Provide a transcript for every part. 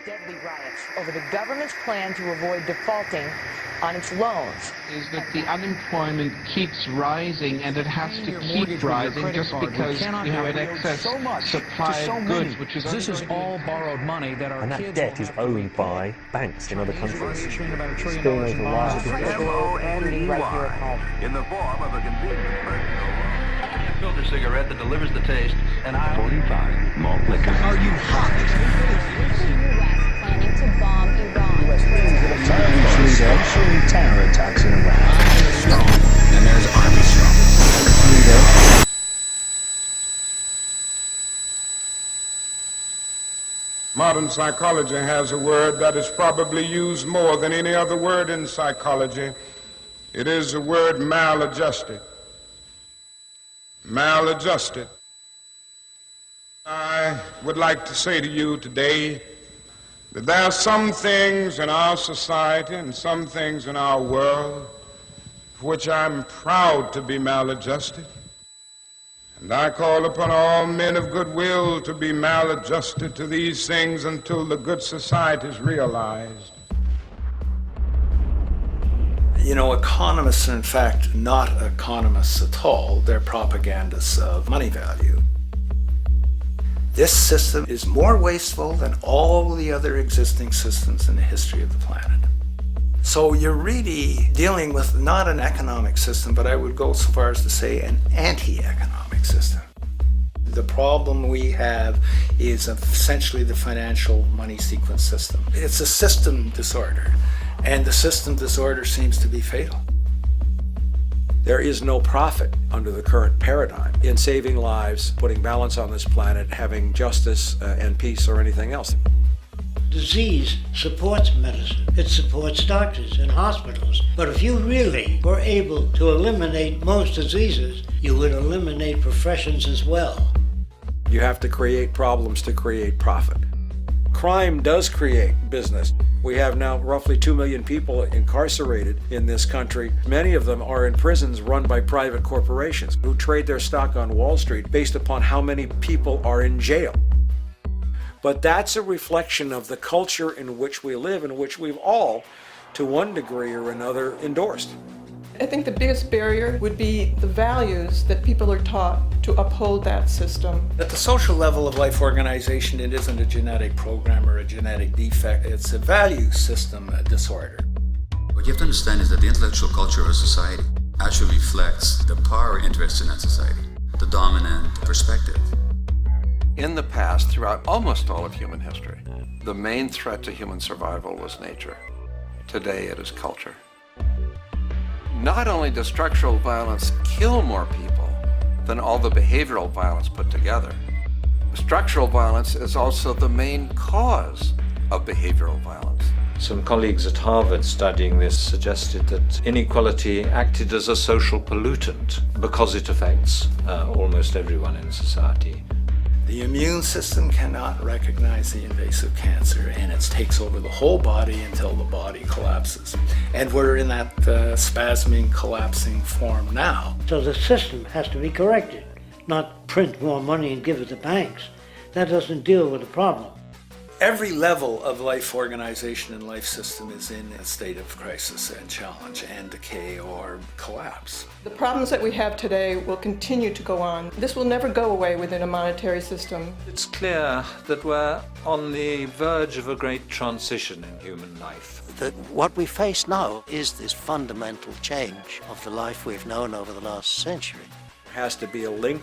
deadly riots over the government's plan to avoid defaulting on its loans. Is that the unemployment keeps rising, and it has to keep rising just because we have an excess supply of goods, which is this is all borrowed money that our and that debt is owned by banks in other countries. Still over wires. M-O-N-E-Y in the form of a convenient personal loan. Filter cigarette that delivers the taste, and 45 malt liquor. Are you hot? Planning to bomb Iran. U.S. terror attacks in Iraq. Strong. And there's Armstrong. Modern psychology has a word that is probably used more than any other word in psychology. It is the word maladjusted. Maladjusted. I would like to say to you today that there are some things in our society and some things in our world for which I'm proud to be maladjusted. And I call upon all men of goodwill to be maladjusted to these things until the good society is realized. You know, economists are in fact not economists at all. They're propagandists of money value. This system is more wasteful than all the other existing systems in the history of the planet. So you're really dealing with not an economic system, but I would go so far as to say an anti-economic system. The problem we have is essentially the financial money sequence system. It's a system disorder, and the system disorder seems to be fatal. There is no profit under the current paradigm in saving lives, putting balance on this planet, having justice and peace or anything else. Disease supports medicine. It supports doctors and hospitals. But if you really were able to eliminate most diseases, you would eliminate professions as well. You have to create problems to create profit. Crime does create business. We have now roughly 2 million people incarcerated in this country. Many of them are in prisons run by private corporations who trade their stock on Wall Street based upon how many people are in jail. But that's a reflection of the culture in which we live, in which we've all, to one degree or another, endorsed. I think the biggest barrier would be the values that people are taught to uphold that system. At the social level of life organization, it isn't a genetic program or a genetic defect. It's a value system disorder. What you have to understand is that the intellectual culture of a society actually reflects the power interests in that society, the dominant perspective. In the past, throughout almost all of human history, the main threat to human survival was nature. Today it is culture. Not only does structural violence kill more people than all the behavioral violence put together, structural violence is also the main cause of behavioral violence. Some colleagues at Harvard studying this suggested that inequality acted as a social pollutant because it affects almost everyone in society. The immune system cannot recognize the invasive cancer, and it takes over the whole body until the body collapses. And we're in that spasming, collapsing form now. So the system has to be corrected, not print more money and give it to banks. That doesn't deal with the problem. Every level of life organization and life system is in a state of crisis and challenge and decay or collapse. The problems that we have today will continue to go on. This will never go away within a monetary system. It's clear that we're on the verge of a great transition in human life. That what we face now is this fundamental change of the life we've known over the last century. There has to be a link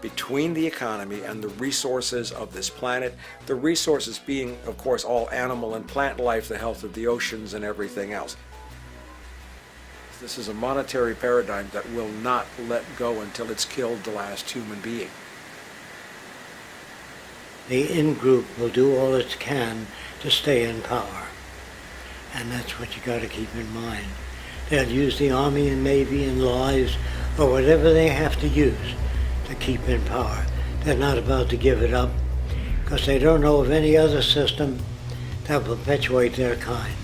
between the economy and the resources of this planet, the resources being, of course, all animal and plant life, the health of the oceans and everything else. This is a monetary paradigm that will not let go until it's killed the last human being. The in-group will do all it can to stay in power. And that's what you got to keep in mind. They'll use the Army and Navy and lives or whatever they have to use to keep in power. They're not about to give it up because they don't know of any other system that will perpetuate their kind.